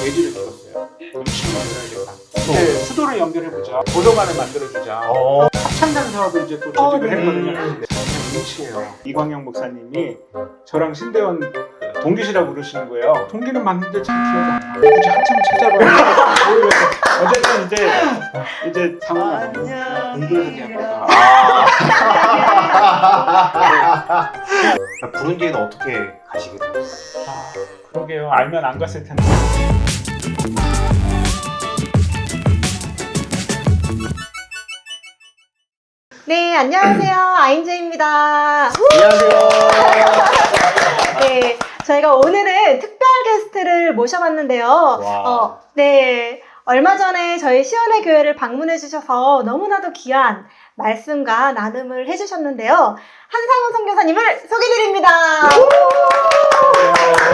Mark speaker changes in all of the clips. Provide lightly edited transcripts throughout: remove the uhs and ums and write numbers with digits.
Speaker 1: 돼지를 죽었어요. 음식을 만들어야겠다. 이제 수도를 연결해보자. 도서관을 만들어주자. 합창단 사업을 이제 또 조직을 했거든요. 눈치예요. 이광영 목사님이 저랑 신대원 동기시라고 부르시는 거예요. 동기는 맞는데 잘 기억이 안 나. 굳이 한참 찾아봐야 모르겠어. 어쨌든 이제 상호가 공부해서 대학교가.
Speaker 2: 부룬디에는 어떻게 가시게 됐어요?
Speaker 1: 그러게요. 알면 안 갔을 텐데.
Speaker 3: 네, 안녕하세요. 아인제입니다.
Speaker 2: 안녕하세요.
Speaker 3: 네, 저희가 오늘은 특별 게스트를 모셔봤는데요.
Speaker 2: 와.
Speaker 3: 네, 얼마 전에 저희 시원의 교회를 방문해 주셔서 너무나도 귀한 말씀과 나눔을 해주셨는데요. 한상훈 선교사님을 소개드립니다.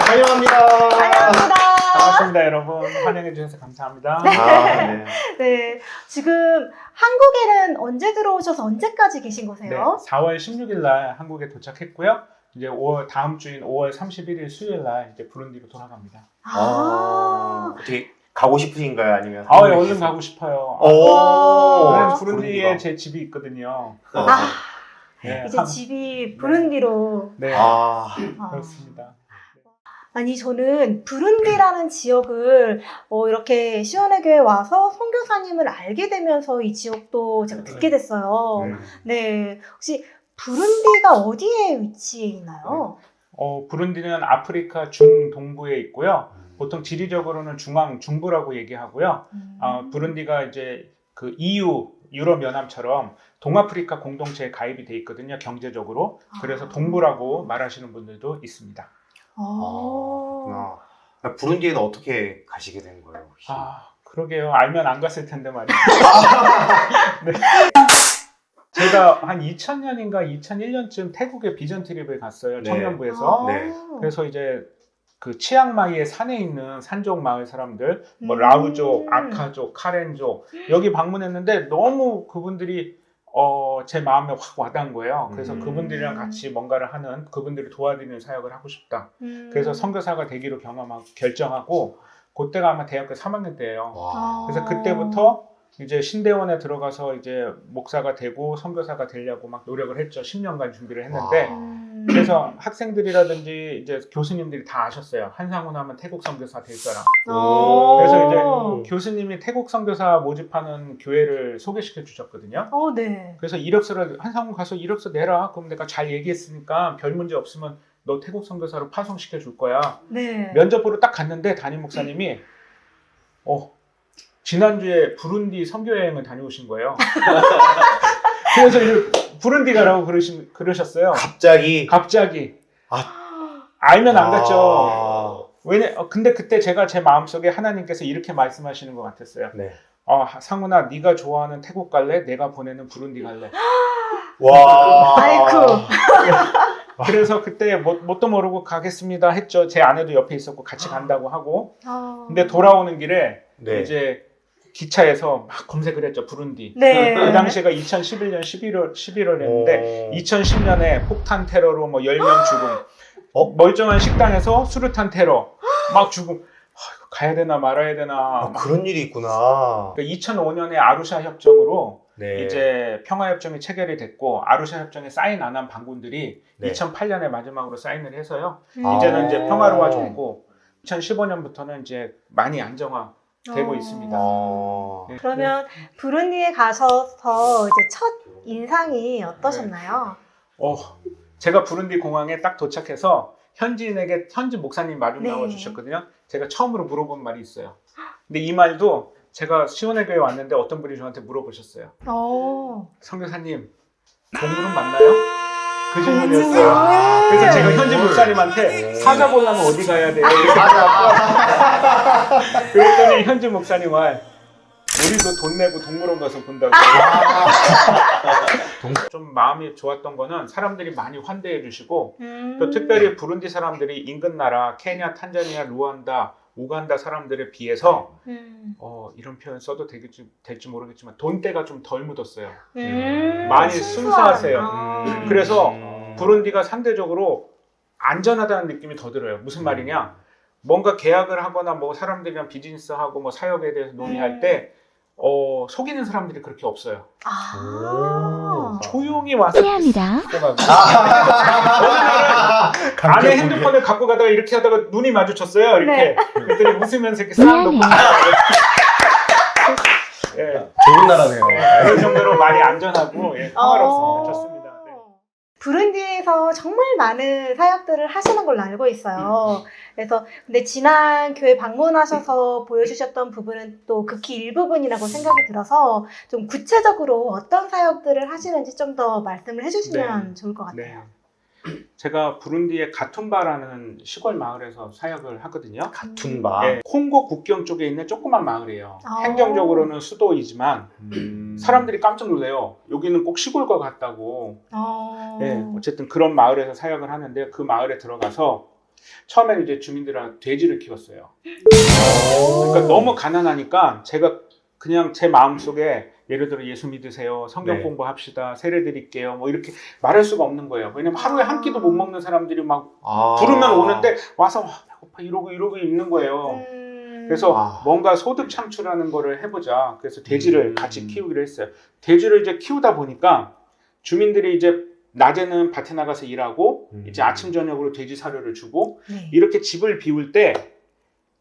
Speaker 2: 환영합니다.
Speaker 3: 환영합니다.
Speaker 1: 반갑습니다, 여러분. 환영해 주셔서 감사합니다.
Speaker 2: 네.
Speaker 3: 네, 지금 한국에는 언제 들어오셔서 언제까지 계신
Speaker 1: 네,
Speaker 3: 거세요?
Speaker 1: 4월 16일 날 한국에 도착했고요. 이제 다음 주인 5월 31일 수요일 날 이제 부룬디로 돌아갑니다.
Speaker 2: 어떻게 가고 싶으신가요? 아니면
Speaker 1: 얼른 가고 싶어요.
Speaker 2: 오.
Speaker 1: 부룬디에 제 집이 있거든요. 네,
Speaker 3: 이제 집이 부룬디로.
Speaker 1: 네,
Speaker 3: 아.
Speaker 1: 그렇습니다.
Speaker 3: 아니, 저는 부룬디라는 지역을 이렇게 시원의 교회 와서 선교사님을 알게 되면서 이 지역도 제가 듣게 됐어요. 네, 혹시 부룬디가 어디에 위치해 있나요?
Speaker 1: 부룬디는 아프리카 중동부에 있고요. 보통 지리적으로는 중부라고 얘기하고요. 부룬디가 이제 그 EU 유럽 연합처럼 동아프리카 공동체에 가입이 돼 있거든요. 경제적으로. 그래서 동부라고 말하시는 분들도 있습니다.
Speaker 2: 그렇구나. 부룬디에는 어떻게 가시게 된 거예요? 혹시?
Speaker 1: 그러게요. 알면 안 갔을 텐데 말이에요. 네. 제가 한 2000년인가 2001년쯤 태국에 비전 트립을 갔어요.
Speaker 2: 네.
Speaker 1: 청년부에서.
Speaker 2: 네.
Speaker 1: 그래서 이제 그 치앙마이의 산에 있는 산족 마을 사람들, 뭐 라우족, 아카족, 카렌족 여기 방문했는데 너무 그분들이 제 마음에 확 와닿은 거예요. 그래서 그분들이랑 같이 뭔가를 하는, 그분들을 도와드리는 사역을 하고 싶다. 그래서 선교사가 되기로 결정하고 그때가 아마 대학교 3학년 때예요. 그래서 그때부터 이제 신대원에 들어가서 이제 목사가 되고 선교사가 되려고 막 노력을 했죠. 10년간 준비를 했는데 그래서 학생들이라든지 이제 교수님들이 다 아셨어요. 한상훈 하면 태국 선교사 될 사람. 그래서 이제 교수님이 태국 선교사 모집하는 교회를 소개시켜 주셨거든요.
Speaker 3: 네.
Speaker 1: 그래서 이력서를 한상훈 가서 이력서 내라. 그럼 내가 잘 얘기했으니까 별 문제 없으면 너 태국 선교사로 파송시켜 줄 거야.
Speaker 3: 네.
Speaker 1: 면접 보러 딱 갔는데 담임 목사님이 지난주에 부룬디 선교 여행을 다녀오신 거예요. 그래서 부룬디 가라고 그러셨어요. 갑자기. 알면 안 갔죠. 근데 그때 제가 제 마음속에 하나님께서 이렇게 말씀하시는 것 같았어요.
Speaker 2: 네.
Speaker 1: 상훈아, 네가 좋아하는 태국 갈래? 내가 보내는 부룬디 갈래?
Speaker 2: 와.
Speaker 3: 아이쿠.
Speaker 1: 그래서 그때 뭣도 모르고 가겠습니다 했죠. 제 아내도 옆에 있었고 같이 간다고 하고. 근데 돌아오는 길에
Speaker 2: 네.
Speaker 1: 이제 기차에서 막 검색을 했죠. 부룬디.
Speaker 3: 네.
Speaker 1: 그 당시가 2011년 11월이었는데 2010년에 폭탄 테러로 뭐 10명 죽음. 멀쩡한 식당에서 수류탄 테러. 막 죽음. 이거 가야 되나 말아야 되나.
Speaker 2: 그런 일이 있구나.
Speaker 1: 2005년에 아루샤 협정으로
Speaker 2: 네.
Speaker 1: 이제 평화협정이 체결이 됐고 아루샤 협정에 사인 안 한 반군들이
Speaker 2: 네.
Speaker 1: 2008년에 마지막으로 사인을 해서요.
Speaker 2: 아.
Speaker 1: 이제는 이제 평화로워졌고 2015년부터는 이제 많이 안정화되고 있습니다. 네.
Speaker 3: 그러면 부룬디에 가셔서 이제 첫 인상이 어떠셨나요?
Speaker 1: 제가 부룬디 공항에 딱 도착해서 현지 목사님 말을
Speaker 3: 네.
Speaker 1: 나와주셨거든요. 제가 처음으로 물어본 말이 있어요. 근데 이 말도 제가 시원의 교회 왔는데 어떤 분이 저한테 물어보셨어요. 선교사님, 동물은 맞나요? 그 질문이었어요. 그래서 제가 현지 목사님한테 사자 보려면 어디 가야 돼요? 그랬더니 현지 목사님 말, 우리도 돈 내고 동물원 가서 본다고. 좀 마음이 좋았던 거는 사람들이 많이 환대해 주시고 또 특별히 부룬디 사람들이 인근 나라 케냐, 탄자니아, 루안다, 우간다 사람들에 비해서 이런 표현 써도 될지 모르겠지만 돈대가 좀 덜 묻었어요. 많이 순수하세요. 그래서 부룬디가 상대적으로 안전하다는 느낌이 더 들어요. 무슨 말이냐? 뭔가 계약을 하거나 뭐 사람들이랑 비즈니스하고 뭐 사역에 대해서 논의할 때 속이는 사람들이 그렇게 없어요.
Speaker 3: 아.
Speaker 1: 조용히 와서
Speaker 4: 미안합니다.
Speaker 1: 아내 핸드폰을 갖고 가다가 이렇게 하다가 눈이 마주쳤어요. 이렇게.
Speaker 3: 네.
Speaker 1: 그랬더니 웃으면서 이렇게 싹 놓고. 예.
Speaker 2: 좋은 나라네요.
Speaker 1: 그런 정도로 많이 안전하고 평화롭습니다. 좋습니다. 네.
Speaker 3: 부룬디에서 정말 많은 사역들을 하시는 걸로 알고 있어요. 그래서 근데 지난 교회 방문하셔서 보여주셨던 부분은 또 극히 일부분이라고 생각이 들어서 좀 구체적으로 어떤 사역들을 하시는지 좀 더 말씀을 해주시면
Speaker 1: 네.
Speaker 3: 좋을 것 같아요.
Speaker 1: 제가 부룬디의 가툰바라는 시골 마을에서 사역을 하거든요.
Speaker 2: 가툰바.
Speaker 1: 네, 콩고 국경 쪽에 있는 조그만 마을이에요.
Speaker 3: 아.
Speaker 1: 행정적으로는 수도이지만 사람들이 깜짝 놀래요. 여기는 꼭 시골과 같다고. 네, 어쨌든 그런 마을에서 사역을 하는데 그 마을에 들어가서 처음에는 이제 주민들은 돼지를 키웠어요. 그러니까 너무 가난하니까 제가 그냥 제 마음속에 예를 들어 예수 믿으세요, 성경
Speaker 2: 네.
Speaker 1: 공부합시다, 세례 드릴게요, 뭐 이렇게 말할 수가 없는 거예요. 왜냐면 하루에 한 끼도 못 먹는 사람들이 막 부르면 오는데 와서 배고파 이러고 있는 거예요. 그래서 뭔가 소득 창출하는 거를 해보자. 그래서 돼지를 같이 키우기로 했어요. 돼지를 이제 키우다 보니까 주민들이 이제 낮에는 밭에 나가서 일하고 이제 아침 저녁으로 돼지 사료를 주고
Speaker 3: 네.
Speaker 1: 이렇게 집을 비울 때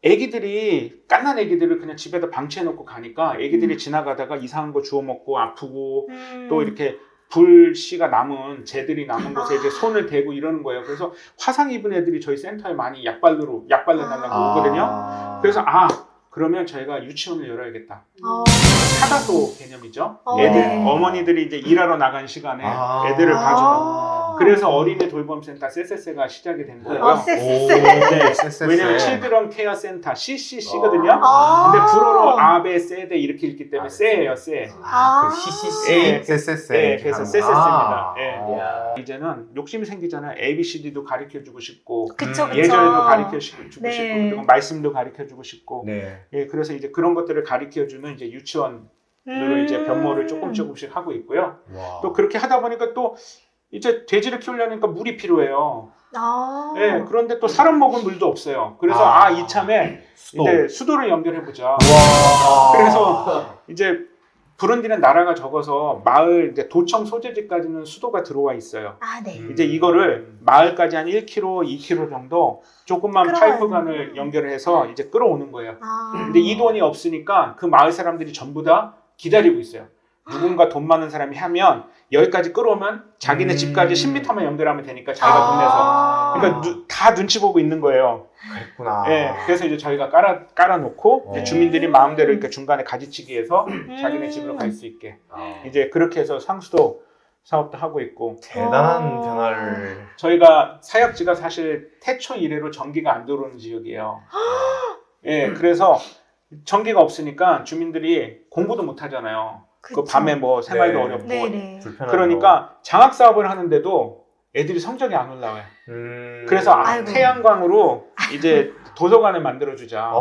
Speaker 1: 애기들이 깐난 애기들을 그냥 집에다 방치해놓고 가니까 애기들이 지나가다가 이상한 거 주워 먹고 아프고 또 이렇게 불씨가 남은 재들이 남은 곳에 이제 손을 대고 이러는 거예요. 그래서 화상 입은 애들이 저희 센터에 많이 약 발라달라고 오거든요. 그래서 그러면 저희가 유치원을 열어야겠다. 사다소 개념이죠. 애들
Speaker 3: 네.
Speaker 1: 어머니들이 이제 일하러 나간 시간에 애들을 봐주는. 그래서 어린이 돌봄센터 세세세가 시작이 된 거예요.
Speaker 3: 세세세.
Speaker 1: 네, 왜냐면 칠드런 케어 센터 CCC거든요. 근데 불어로 아베 세데 이렇게 읽기 때문에 세예요, 세.
Speaker 2: 그 CCC,
Speaker 1: 예.
Speaker 2: 세세세.
Speaker 1: 네, 그래서 세세세입니다. 이제는 욕심이 생기잖아요. ABCD도 가르쳐주고 싶고
Speaker 3: 그쵸.
Speaker 1: 예절도 가르쳐주고
Speaker 3: 네.
Speaker 1: 싶고 그리고 말씀도 가르쳐주고 싶고
Speaker 2: 네.
Speaker 1: 예, 그래서 이제 그런 것들을 가르쳐주는 이제 유치원으로 이제 변모를 조금씩 하고 있고요.
Speaker 2: 와.
Speaker 1: 또 그렇게 하다 보니까 또 이제 돼지를 키우려니까 물이 필요해요. 예, 그런데 또 사람 먹은 물도 없어요. 그래서 이참에 이제 수도를 연결해보자.
Speaker 2: 와.
Speaker 1: 그래서 이제 부룬디는 나라가 적어서 마을 이제 도청 소재지까지는 수도가 들어와 있어요.
Speaker 3: 네.
Speaker 1: 이제 이거를 마을까지 한 1km, 2km 정도 조금만
Speaker 3: 끌어와야
Speaker 1: 파이프관을 연결을 해서 이제 끌어오는 거예요. 근데 이 돈이 없으니까 그 마을 사람들이 전부 다 기다리고 있어요. 누군가 돈 많은 사람이 하면 여기까지 끌어오면 자기네 집까지 10m만 연결하면 되니까 자기가 돈 내서. 그러니까 다 눈치 보고 있는 거예요.
Speaker 2: 그랬구나.
Speaker 1: 예, 그래서 이제 저희가 깔아놓고 이제 주민들이 마음대로 이렇게 중간에 가지치기해서 자기네 집으로 갈 수 있게 이제 그렇게 해서 상수도 사업도 하고 있고
Speaker 2: 대단한 변화를.
Speaker 1: 저희가 사역지가 사실 태초 이래로 전기가 안 들어오는 지역이에요. 예, 그래서 전기가 없으니까 주민들이 공부도 못 하잖아요. 그 밤에 뭐 생활도
Speaker 2: 네.
Speaker 1: 어렵고
Speaker 3: 네네.
Speaker 2: 불편하죠.
Speaker 1: 그러니까 장학 사업을 하는데도 애들이 성적이 안 올라와요. 그래서
Speaker 3: 아이고.
Speaker 1: 태양광으로 이제 도서관을 만들어주자.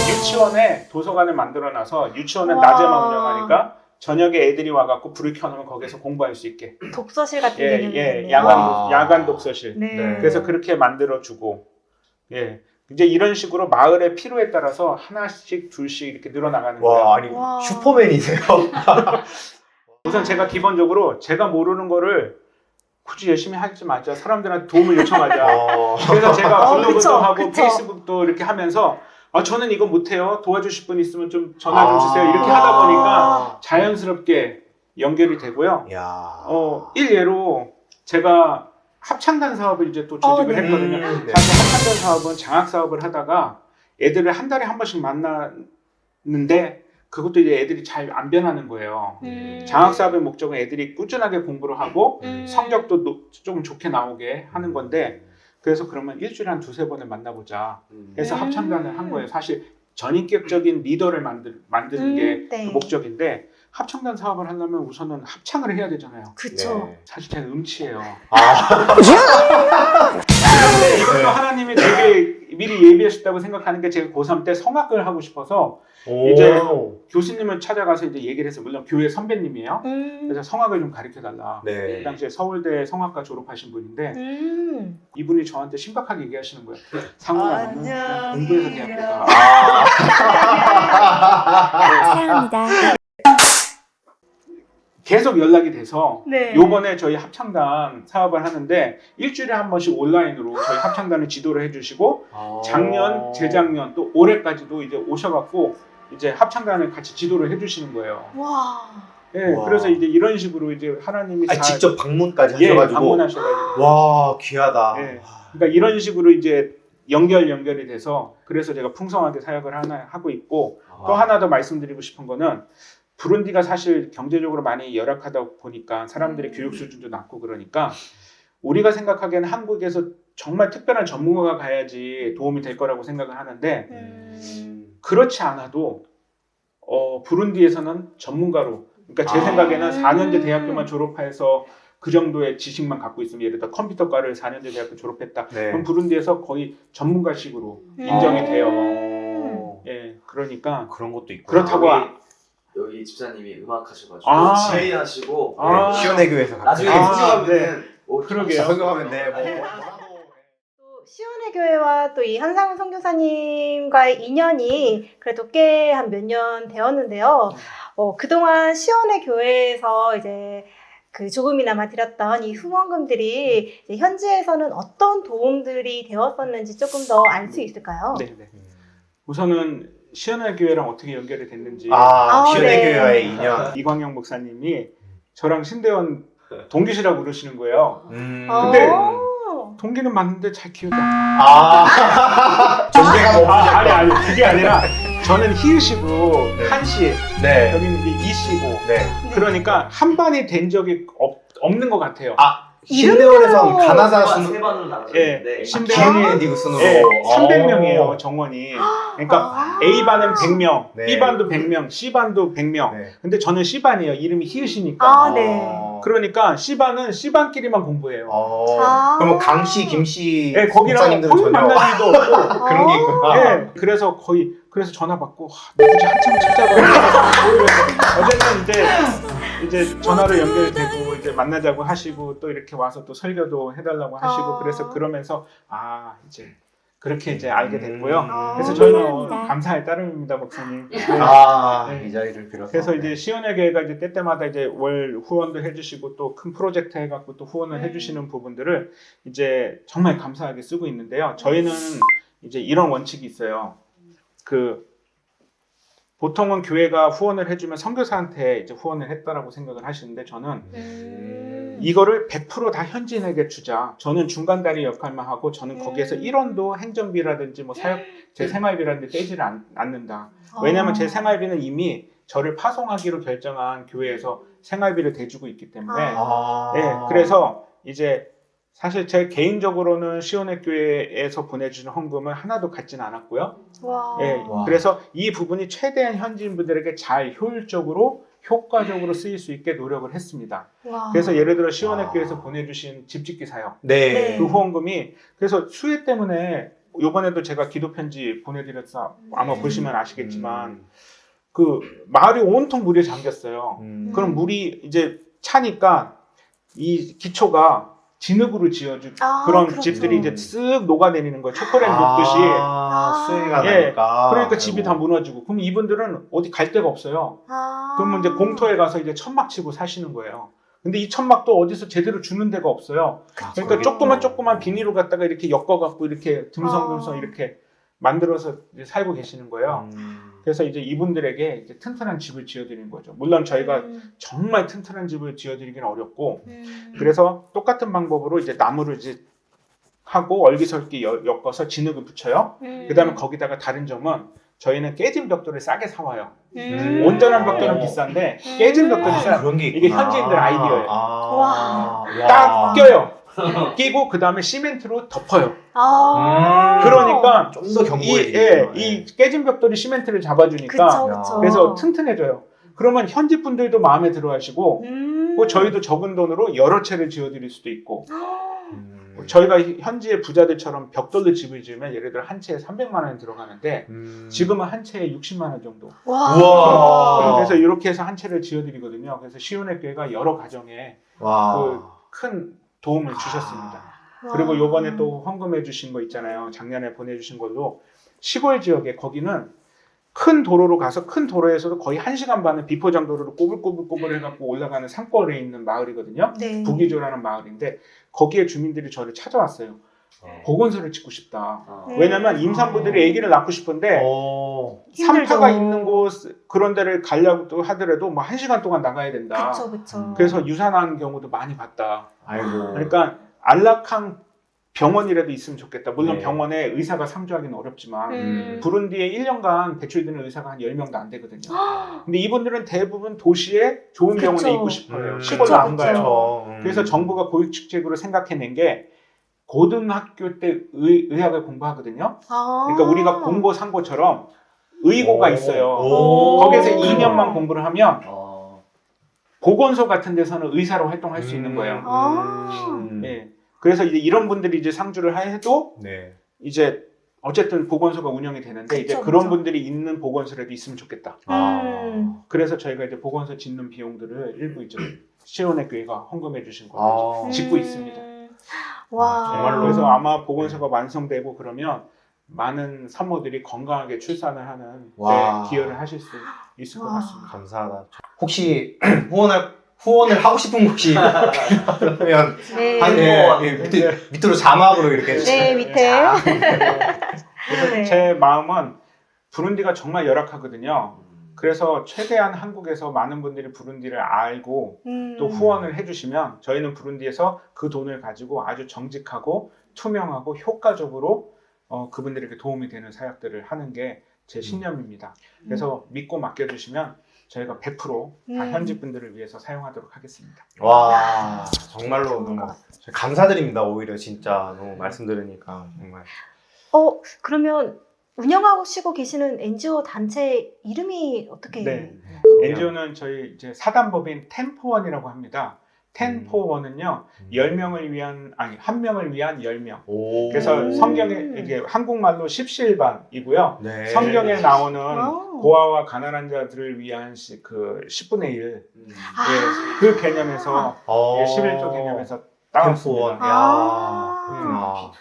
Speaker 1: 유치원에 도서관을 만들어놔서 유치원은
Speaker 3: 와.
Speaker 1: 낮에만 운영하니까 저녁에 애들이 와갖고 불을 켜놓으면 거기서 공부할 수 있게.
Speaker 3: 독서실 같은
Speaker 1: 예,
Speaker 3: 개념이네요.
Speaker 1: 야간 독서실.
Speaker 3: 네.
Speaker 1: 그래서 그렇게 만들어주고, 예. 이제 이런 식으로 마을의 필요에 따라서 하나씩 둘씩 이렇게 늘어나가는 거예요.
Speaker 2: 와, 아니
Speaker 3: 와.
Speaker 2: 슈퍼맨이세요.
Speaker 1: 우선 제가 기본적으로 제가 모르는 거를 굳이 열심히 하지 말자. 사람들한테 도움을 요청하자. 그래서 제가 블로그도
Speaker 3: 그쵸,
Speaker 1: 하고
Speaker 3: 그쵸.
Speaker 1: 페이스북도 이렇게 하면서 저는 이거 못해요. 도와주실 분 있으면 좀 전화 좀 주세요. 이렇게 하다 보니까 자연스럽게 연결이 되고요.
Speaker 2: 야.
Speaker 1: 일예로 제가 합창단 사업을 이제 또 조직을
Speaker 3: 네.
Speaker 1: 했거든요.
Speaker 2: 네.
Speaker 1: 사실 합창단 사업은 장학 사업을 하다가 애들을 한 달에 한 번씩 만나는데 그것도 이제 애들이 잘 안 변하는 거예요. 장학 사업의 목적은 애들이 꾸준하게 공부를 하고 성적도 조금 좋게 나오게 하는 건데 그래서 그러면 일주일에 한 두세 번을 만나보자 해서 합창단을 한 거예요. 사실 전인격적인 리더를 만드는 게
Speaker 3: 네.
Speaker 1: 그 목적인데 합창단 사업을 하려면 우선은 합창을 해야 되잖아요.
Speaker 3: 그쵸.
Speaker 2: 네.
Speaker 1: 사실 제가 음치예요.
Speaker 2: 아.
Speaker 1: 그런데 이것도 하나님이 되게 미리 예비하셨다고 생각하는 게 제가 고3 때 성악을 하고 싶어서 이제 교수님을 찾아가서 이제 얘기를 했어요. 물론 교회 선배님이에요. 그래서 성악을 좀 가르쳐달라.
Speaker 2: 네.
Speaker 1: 그 당시에 서울대 성악과 졸업하신 분인데 이분이 저한테 심각하게 얘기하시는 거예요. 상우야, 너는 그냥 공부해서 대학교 가.
Speaker 4: 사랑합니다.
Speaker 1: 계속 연락이 돼서
Speaker 3: 네.
Speaker 1: 요번에 저희 합창단 사업을 하는데 일주일에 한 번씩 온라인으로 저희 합창단을 지도를 해주시고 작년, 재작년 또 올해까지도 이제 오셔갖고 이제 합창단을 같이 지도를 해주시는 거예요.
Speaker 3: 와.
Speaker 1: 예,
Speaker 2: 와.
Speaker 1: 그래서 이제 이런 식으로 이제 하나님이
Speaker 2: 아, 직접 방문까지
Speaker 1: 예,
Speaker 2: 하셔가지고.
Speaker 1: 방문하셔가지고.
Speaker 2: 와, 귀하다.
Speaker 1: 예. 그러니까 이런 식으로 이제 연결이 돼서 그래서 제가 풍성하게 사역을 하고 있고 또 하나 더 말씀드리고 싶은 거는 부룬디가 사실 경제적으로 많이 열악하다 보니까 사람들의 교육 수준도 낮고 그러니까 우리가 생각하기에는 한국에서 정말 특별한 전문가가 가야지 도움이 될 거라고 생각을 하는데 그렇지 않아도 부룬디에서는 전문가로 그러니까 제 생각에는 4년제 대학교만 졸업해서 그 정도의 지식만 갖고 있으면 예를 들어 컴퓨터과를 4년제 대학교 졸업했다.
Speaker 2: 네.
Speaker 1: 그럼 부룬디에서 거의 전문가식으로 인정이 돼요.
Speaker 3: 음.
Speaker 1: 예, 그러니까
Speaker 2: 그런 것도 있고.
Speaker 1: 그렇다고
Speaker 5: 여기 집사님이 음악 하셔가지고
Speaker 1: 아.
Speaker 5: 지휘하시고
Speaker 1: 아.
Speaker 2: 시원의 교회에서
Speaker 5: 나중에
Speaker 1: 아,
Speaker 5: 성경하면은
Speaker 1: 그러게요.
Speaker 2: 성경하면 돼.
Speaker 3: 또 시온의 교회와 또 이 한상훈 선교사님과의 인연이 그래도 꽤 한 몇 년 되었는데요. 그동안 시온의 교회에서 이제 그 조금이나마 드렸던 이 후원금들이 이제 현지에서는 어떤 도움들이 되었었는지 조금 더 알 수 있을까요?
Speaker 1: 네, 네. 우선은 시연의 교회랑 어떻게 연결이 됐는지
Speaker 2: 시원의
Speaker 3: 네.
Speaker 2: 교회와의 인연.
Speaker 1: 이광영 목사님이 저랑 신대원 동기시라고 그러시는 거예요.
Speaker 2: 근데
Speaker 1: 동기는 맞는데 잘 키우자.
Speaker 2: 존재가 뭐
Speaker 1: 아니 그게 아니라 저는 히읗이고
Speaker 2: 네.
Speaker 1: 한씨
Speaker 2: 네.
Speaker 1: 여기는 이제 이씨고
Speaker 2: 네.
Speaker 1: 그러니까 한 반이 된 적이 없는 것 같아요.
Speaker 2: 신대원에선 가나다
Speaker 5: 세 반으로 나눠졌는데
Speaker 1: 예,
Speaker 2: 기흥의 리그 순으로.
Speaker 1: 예, 300명이에요 정원이. 그러니까 A반은 100명,
Speaker 2: 네.
Speaker 1: B반도 100명, C반도 100명.
Speaker 2: 네.
Speaker 1: 근데 저는 C반이에요. 이름이 히읗이니까.
Speaker 3: 네.
Speaker 1: 그러니까 C반은 C반끼리만 공부해요.
Speaker 2: 그러면 강씨, 김씨
Speaker 1: 예, 거기랑
Speaker 2: 목사님들은
Speaker 1: 거의
Speaker 2: 전혀
Speaker 1: 만날 일도 없고.
Speaker 2: 그런 게 있구나.
Speaker 1: 예, 그래서 전화 받고 누구지 한참 찾아봐. 어쨌든 이제 전화로 연결되고 이제 만나자고 하시고 또 이렇게 와서 또 설교도 해달라고 하시고 그래서 그러면서 이제 그렇게 이제 알게 됐고요. 그래서 저희는
Speaker 4: 감사합니다.
Speaker 1: 감사할 따름입니다, 목사님. 네. 네.
Speaker 2: 이 자리를 빌어서.
Speaker 1: 그래서 이제 시온의 교회가 이제 때때마다 이제 월 후원도 해주시고 또 큰 프로젝트 해갖고 또 후원을 해주시는 부분들을 이제 정말 감사하게 쓰고 있는데요. 저희는 이제 이런 원칙이 있어요. 보통은 교회가 후원을 해주면 선교사한테 이제 후원을 했다라고 생각을 하시는데 저는 이거를 100% 다 현지인에게 주자. 저는 중간다리 역할만 하고 저는 거기에서 1원도 행정비라든지 뭐 제 생활비라든지 떼지를 않는다. 왜냐하면 제 생활비는 이미 저를 파송하기로 결정한 교회에서 생활비를 대주고 있기 때문에 예, 그래서 이제 사실 제 개인적으로는 시온의 교회에서 보내주는 헌금을 하나도 갖지는 않았고요.
Speaker 3: 와.
Speaker 1: 예, 그래서 이 부분이 최대한 현지인분들에게 잘 효과적으로 쓰일 수 있게 노력을 했습니다.
Speaker 3: 와.
Speaker 1: 그래서 예를 들어 시온의 교회에서 보내주신 집짓기 사역
Speaker 2: 네.
Speaker 1: 그 후원금이 그래서 수혜 때문에 이번에도 제가 기도 편지 보내드렸어. 아마 보시면 아시겠지만 그 마을이 온통 물에 잠겼어요. 그럼 물이 이제 차니까 이 기초가 진흙으로 지어준 그런
Speaker 3: 그렇죠.
Speaker 1: 집들이 이제 쓱 녹아내리는 거예요. 초콜릿 녹듯이.
Speaker 2: 수혜가
Speaker 1: 예,
Speaker 2: 나니까.
Speaker 1: 그러니까 집이 다 무너지고. 그럼 이분들은 어디 갈 데가 없어요. 그러면 이제 공터에 가서 이제 천막 치고 사시는 거예요. 근데 이 천막도 어디서 제대로 주는 데가 없어요. 그러니까 조그만 비닐로 갖다가 이렇게 엮어갖고 이렇게 듬성듬성 이렇게 만들어서 이제 살고 계시는 거예요. 그래서 이제 이분들에게 이제 튼튼한 집을 지어드리는 거죠. 물론 저희가 정말 튼튼한 집을 지어드리기는 어렵고, 그래서 똑같은 방법으로 이제 나무를 이제 하고 얼기설기 엮어서 진흙을 붙여요. 그 다음에 거기다가 다른 점은 저희는 깨진 벽돌을 싸게 사와요. 온전한 벽돌은 비싼데 깨진 벽돌이 싸요.
Speaker 2: 그런 게
Speaker 1: 이게
Speaker 2: 있구나.
Speaker 1: 현지인들 아이디어예요.
Speaker 3: 와.
Speaker 1: 딱 껴요. 끼고 그 다음에 시멘트로 덮어요. 그러니까
Speaker 2: 좀 더 견고해지죠.
Speaker 1: 이 깨진 벽돌이 시멘트를 잡아주니까
Speaker 3: 그쵸.
Speaker 1: 그래서 튼튼해져요. 그러면 현지 분들도 마음에 들어하시고 뭐 저희도 적은 돈으로 여러 채를 지어드릴 수도 있고 저희가 현지의 부자들처럼 벽돌로 집을 지으면 예를 들어 한 채에 300만 원이 들어가는데 지금은 한 채에 60만 원 정도.
Speaker 3: 와.
Speaker 2: 우와.
Speaker 1: 그래서 이렇게 해서 한 채를 지어드리거든요. 그래서 시온의 교회가 여러 가정에
Speaker 2: 와.
Speaker 1: 큰 도움을 주셨습니다.
Speaker 3: 와.
Speaker 1: 그리고 요번에 또 헌금해 주신 거 있잖아요. 작년에 보내주신 걸로 시골 지역에 거기는 큰 도로로 가서 큰 도로에서도 거의 1시간 반은 비포장도로로 꼬불꼬불 해갖고 올라가는 산골에 있는 마을이거든요.
Speaker 3: 네.
Speaker 1: 부기조라는 마을인데 거기에 주민들이 저를 찾아왔어요. 보건소를 짓고 싶다. 왜냐면 임산부들이 아기를 낳고 싶은데
Speaker 3: 힘들죠.
Speaker 1: 산파가 있는 곳 그런 데를 가려고 하더라도 뭐 1시간 동안 나가야 된다.
Speaker 3: 그쵸.
Speaker 1: 그래서 유산하는 경우도 많이 봤다.
Speaker 2: 아이고.
Speaker 1: 그러니까 안락한 병원이라도 있으면 좋겠다. 물론
Speaker 2: 네.
Speaker 1: 병원에 의사가 상주하기는 어렵지만 부룬디에 1년간 배출되는 의사가 한 10명도 안 되거든요. 근데 이분들은 대부분 도시에 좋은
Speaker 3: 그쵸.
Speaker 1: 병원에 있고 싶어요.
Speaker 2: 음.
Speaker 1: 시골로
Speaker 3: 그쵸,
Speaker 1: 안 가요.
Speaker 2: 그쵸.
Speaker 1: 그래서 정부가 고육축제로 생각해낸 게 고등학교 때 의학을 공부하거든요. 그러니까 우리가 공고 상고처럼 의고가 있어요.
Speaker 2: 오.
Speaker 1: 거기에서
Speaker 3: 오.
Speaker 1: 2년만 공부를 하면
Speaker 5: 어.
Speaker 1: 보건소 같은 데서는 의사로 활동할 수 있는 거예요. 네. 그래서 이제 이런 분들이 이제 상주를 해도
Speaker 2: 네.
Speaker 1: 이제 어쨌든 보건소가 운영이 되는데 이제
Speaker 3: 그쵸,
Speaker 1: 그런
Speaker 3: 그쵸.
Speaker 1: 분들이 있는 보건소라도 있으면 좋겠다. 그래서 저희가 이제 보건소 짓는 비용들을 일부 이제 시온의 교회가 헌금해 주신 걸로 이제 짓고 있습니다.
Speaker 3: 와.
Speaker 2: 정말로.
Speaker 1: 그래서 아마 보건소가 완성되고 그러면 많은 산모들이 건강하게 출산을 하는
Speaker 2: 와.
Speaker 1: 데 기여를 하실 수 있을 것
Speaker 3: 와.
Speaker 1: 같습니다.
Speaker 2: 감사하다. 혹시 후원을 하고 싶은 곳이 그러면
Speaker 3: 네.
Speaker 2: 밑으로 자막으로 이렇게
Speaker 3: 네, 밑에.
Speaker 1: 그래서
Speaker 3: 네.
Speaker 1: 제 마음은 부룬디가 정말 열악하거든요. 그래서 최대한 한국에서 많은 분들이 부룬디를 알고 또 후원을 해주시면 저희는 부룬디에서 그 돈을 가지고 아주 정직하고 투명하고 효과적으로 그분들에게 도움이 되는 사역들을 하는 게 제 신념입니다. 그래서 믿고 맡겨주시면 저희가 100% 다 현지 분들을 위해서 사용하도록 하겠습니다.
Speaker 2: 와 정말로
Speaker 3: 좋은
Speaker 2: 너무
Speaker 3: 것 같아요.
Speaker 2: 감사드립니다. 오히려 진짜 너무 말씀 들으니까 정말.
Speaker 3: 그러면 운영하시고 계시는 NGO 단체 이름이 어떻게?
Speaker 1: 네. NGO는 저희 이제 사단법인 10포원이라고 합니다. 10포원은요, 10명을 위한, 아니, 1명을 위한 10명.
Speaker 2: 오.
Speaker 1: 그래서 성경에, 이게 한국말로 십시일반이고요.
Speaker 2: 네.
Speaker 1: 성경에 나오는
Speaker 3: 와우.
Speaker 1: 고아와 가난한 자들을 위한 그 10분의 1.
Speaker 3: 아.
Speaker 1: 예, 그 개념에서, 11조 개념에서 따왔습니다.
Speaker 3: 아.
Speaker 2: 그렇구나.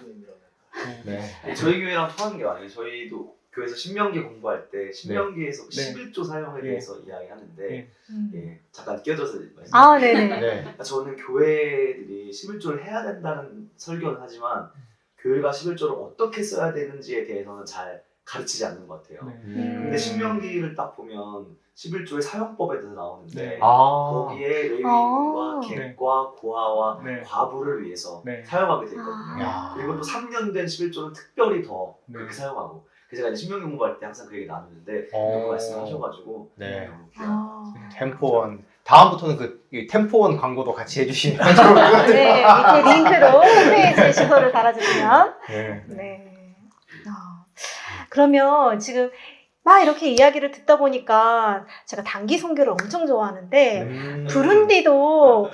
Speaker 2: 네.
Speaker 5: 저희 교회랑 통하는 게 많아요. 저희도 교회에서 신명기 공부할 때 신명기에서
Speaker 1: 네.
Speaker 5: 11조 사용에
Speaker 1: 네.
Speaker 5: 대해서 이야기하는데
Speaker 1: 네.
Speaker 5: 예, 잠깐 끼어들어서 말씀.
Speaker 3: 아, 네네.
Speaker 2: 네.
Speaker 5: 저는 교회들이 11조를 해야 된다는 설교는 하지만 교회가 11조를 어떻게 써야 되는지에 대해서는 잘 가르치지 않는 것 같아요.
Speaker 1: 네.
Speaker 5: 근데 신명기를 딱 보면 11조의 사용법에 대해서 나오는데
Speaker 1: 네.
Speaker 5: 거기에 레위인과
Speaker 3: 아.
Speaker 5: 객과 고아와
Speaker 1: 네.
Speaker 5: 과부를 위해서
Speaker 1: 네.
Speaker 5: 사용하게 되어 있거든요.
Speaker 2: 야.
Speaker 5: 그리고 또 3년 된 11조는 특별히 더
Speaker 1: 네.
Speaker 5: 그렇게 사용하고 그래서 제가 이제 신명기 공부할 때 항상 그 얘기 나누는데
Speaker 2: 어.
Speaker 5: 그 말씀하셔가지고
Speaker 2: 네.
Speaker 5: 너무 귀한
Speaker 3: 아.
Speaker 2: 템포원. 다음부터는 그 템포원 광고도 같이 해주시면
Speaker 3: 네, 밑에 링크로 홈페이지에 주소를 달아주시면.
Speaker 2: 네.
Speaker 3: 네. 그러면 지금 막 이렇게 이야기를 듣다 보니까 제가 단기 선교를 엄청 좋아하는데 부룬디도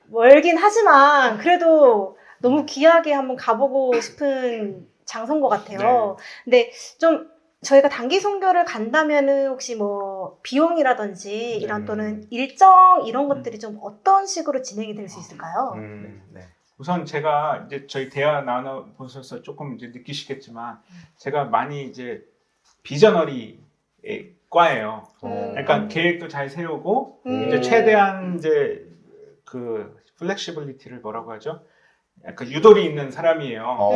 Speaker 3: 멀긴 하지만 그래도 너무 귀하게 한번 가보고 싶은 장소인 것 같아요. 근데 좀 저희가 단기 선교를 간다면은 혹시 뭐 비용이라든지 이런 또는 일정 이런 것들이 좀 어떤 식으로 진행이 될 수 있을까요?
Speaker 2: 네.
Speaker 1: 우선 제가 이제 저희 대화 나눠보셔서 조금 이제 느끼시겠지만 제가 많이 이제 비저너리 과예요. 그러니까 계획도 잘 세우고 이제 최대한 이제 그 플렉시빌리티를 뭐라고 하죠? 약간 유도리 있는 사람이에요.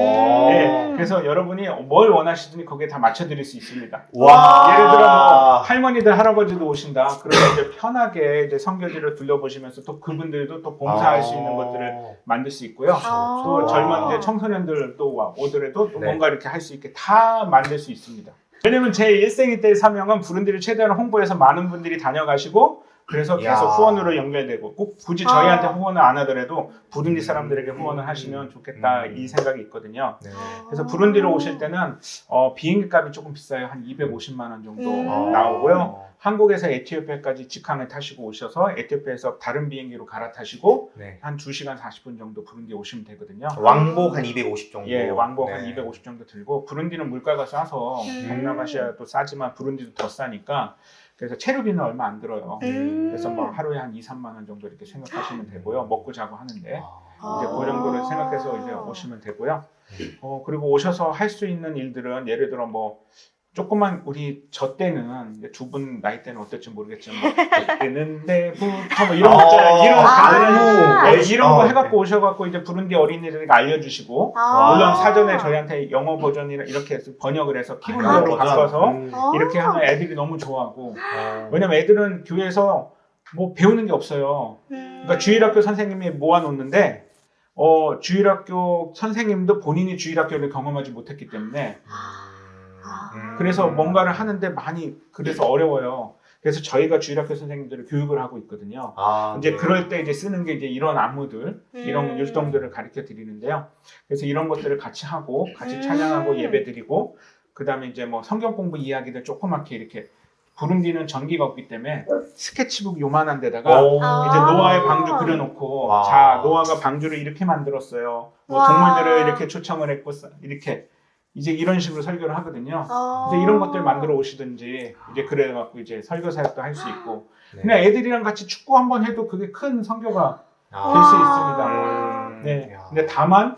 Speaker 1: 네, 그래서 여러분이 뭘 원하시든지 거기에 다 맞춰드릴 수 있습니다.
Speaker 2: 와.
Speaker 1: 예를 들어 뭐 할머니들 할아버지도 오신다. 그러면 이제 편하게 이제 선교지를 둘러보시면서 또 그분들도 또 봉사할 수 있는 것들을 만들 수 있고요.
Speaker 3: 아.
Speaker 1: 또 젊은 이제 청소년들도 오더라도 또
Speaker 2: 네.
Speaker 1: 뭔가 이렇게 할 수 있게 다 만들 수 있습니다. 왜냐면 제 일생이 때의 사명은 부룬디를 최대한 홍보해서 많은 분들이 다녀가시고 그래서
Speaker 2: 야.
Speaker 1: 계속 후원으로 연결되고 꼭 굳이 저희한테 후원을 안 하더라도 부룬디 사람들에게 후원을 하시면 좋겠다 이 생각이 있거든요.
Speaker 2: 네.
Speaker 1: 그래서 부룬디로 오실 때는 비행기 값이 조금 비싸요. 한 250만 원 정도
Speaker 3: 음.
Speaker 1: 나오고요. 한국에서 에티오피아까지 직항을 타시고 오셔서 에티오피아에서 다른 비행기로 갈아타시고
Speaker 2: 네.
Speaker 1: 한 2시간 40분 정도 부룬디 오시면 되거든요.
Speaker 2: 왕복 한 250 정도.
Speaker 1: 예, 왕복 한
Speaker 2: 네.
Speaker 1: 250 정도 들고 부룬디는 물가가 싸서 동남아시아도 싸지만 부룬디도 더 싸니까 그래서 체류비는 얼마 안 들어요. 그래서 뭐 하루에 한 2, 3만 원 정도 이렇게 생각하시면 되고요. 먹고 자고 하는데
Speaker 2: 아.
Speaker 1: 이제 그 정도를 생각해서 이제 오시면 되고요. 그리고 오셔서 할 수 있는 일들은 예를 들어 뭐 조금만 우리 저 때는 두 분 나이 때는 어떨지 모르겠지만 뭐 그때는 내부터 뭐 이런 거 있잖아요. 이런
Speaker 3: 아.
Speaker 1: 이런 거 해갖고 오셔갖고 이제 부룬디 어린이들에게 알려주시고 물론 사전에 저희한테 영어 버전이라 이렇게 해서 번역을 해서 키루나로 바꿔서 이렇게 하면 애들이 너무 좋아하고 왜냐면 애들은 교회에서 뭐 배우는 게 없어요. 그러니까 주일학교 선생님이 모아놓는데 주일학교 선생님도 본인이 주일학교를 경험하지 못했기 때문에 그래서 뭔가를 하는데 많이 그래서 어려워요. 그래서 저희가 주일학교 선생님들을 교육을 하고 있거든요. 이제
Speaker 2: 네.
Speaker 1: 그럴 때 이제 쓰는 게 이제 이런 안무들, 이런 율동들을 가르쳐 드리는데요. 그래서 이런 것들을 같이 하고, 같이 찬양하고 예배 드리고, 그 다음에 이제 뭐 성경 공부 이야기들 조그맣게 이렇게 부룬디는 전기가 없기 때문에 스케치북 요만한 데다가 이제 노아의 방주 그려놓고
Speaker 2: 와.
Speaker 1: 자 노아가 방주를 이렇게 만들었어요. 뭐
Speaker 3: 와.
Speaker 1: 동물들을 이렇게 초청을 했고 이렇게 이제 이런 식으로 설교를 하거든요. 이제 이런 것들 만들어 오시든지 이제 그래갖고 이제 설교 사역도 할 수 있고
Speaker 2: 네.
Speaker 1: 그냥 애들이랑 같이 축구 한번 해도 그게 큰 선교가
Speaker 2: 아.
Speaker 1: 될 수 있습니다. 네.
Speaker 2: 야.
Speaker 1: 근데 다만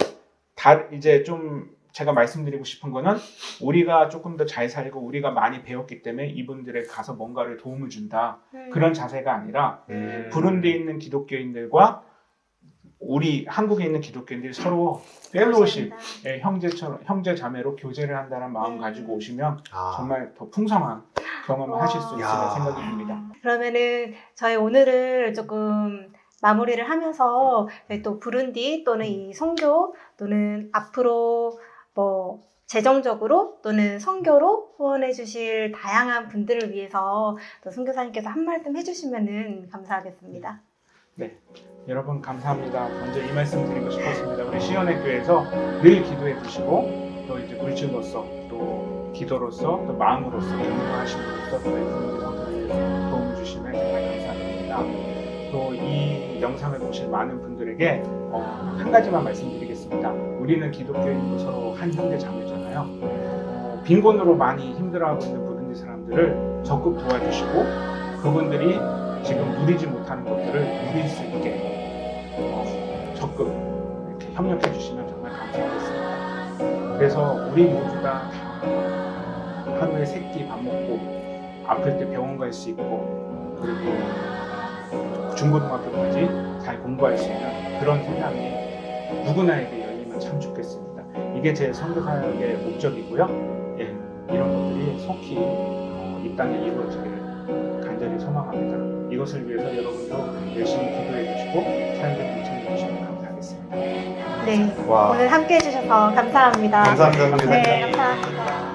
Speaker 1: 이제 좀 제가 말씀드리고 싶은 거는 우리가 조금 더 잘 살고 우리가 많이 배웠기 때문에 이분들에 가서 뭔가를 도움을 준다 그런 자세가 아니라 부룬디에 있는 기독교인들과 우리 한국에 있는 기독교인들이 서로 펠로우십 형제 자매로 교제를 한다는 마음 가지고 오시면 정말 더 풍성한 경험을 하실 수 있을
Speaker 2: 야.
Speaker 1: 생각이 듭니다.
Speaker 3: 그러면은 저희 오늘을 조금 마무리를 하면서 저희 또 부룬디 또는 이 선교 또는 앞으로 뭐 재정적으로 또는 선교로 후원해 주실 다양한 분들을 위해서 또 선교사님께서 한 말씀 해주시면은 감사하겠습니다.
Speaker 1: 네, 여러분 감사합니다. 먼저 이 말씀 드리고 싶었습니다. 우리 시연의 교회에서 늘 기도해 주시고 또 이제 물질로서 또 기도로서 또 마음으로서 공부하심으로써 또 부흥 성교에 도움을 주시면 정말 감사드립니다. 또 이 영상을 보실 많은 분들에게 한 가지만 말씀드리겠습니다. 우리는 기독교인도 서로 한 형제 자매잖아요. 빈곤으로 많이 힘들어하고 있는 부룬디 사람들을 적극 도와주시고 그분들이 지금 누리지 못하는 것들을 누릴 수 있게 적극 이렇게 협력해 주시면 정말 감사하겠습니다. 그래서 우리 모두 다 하루에 3끼 밥 먹고 아플 때 병원 갈 수 있고 그리고 중고등학교까지 잘 공부할 수 있는 그런 세상이 누구나에게 열리면 참 좋겠습니다. 이게 제 선교사역의 목적이고요. 예, 이런 것들이 속히 이 땅에 이루어지기를 간절히 소망합니다. 이것을 위해서 여러분도 열심히 기도해 주시고 사역에 동참해 주시면 감사하겠습니다.
Speaker 3: 네,
Speaker 2: 와.
Speaker 3: 오늘 함께 해주셔서 감사합니다.
Speaker 2: 감사합니다.
Speaker 3: 네, 감사합니다.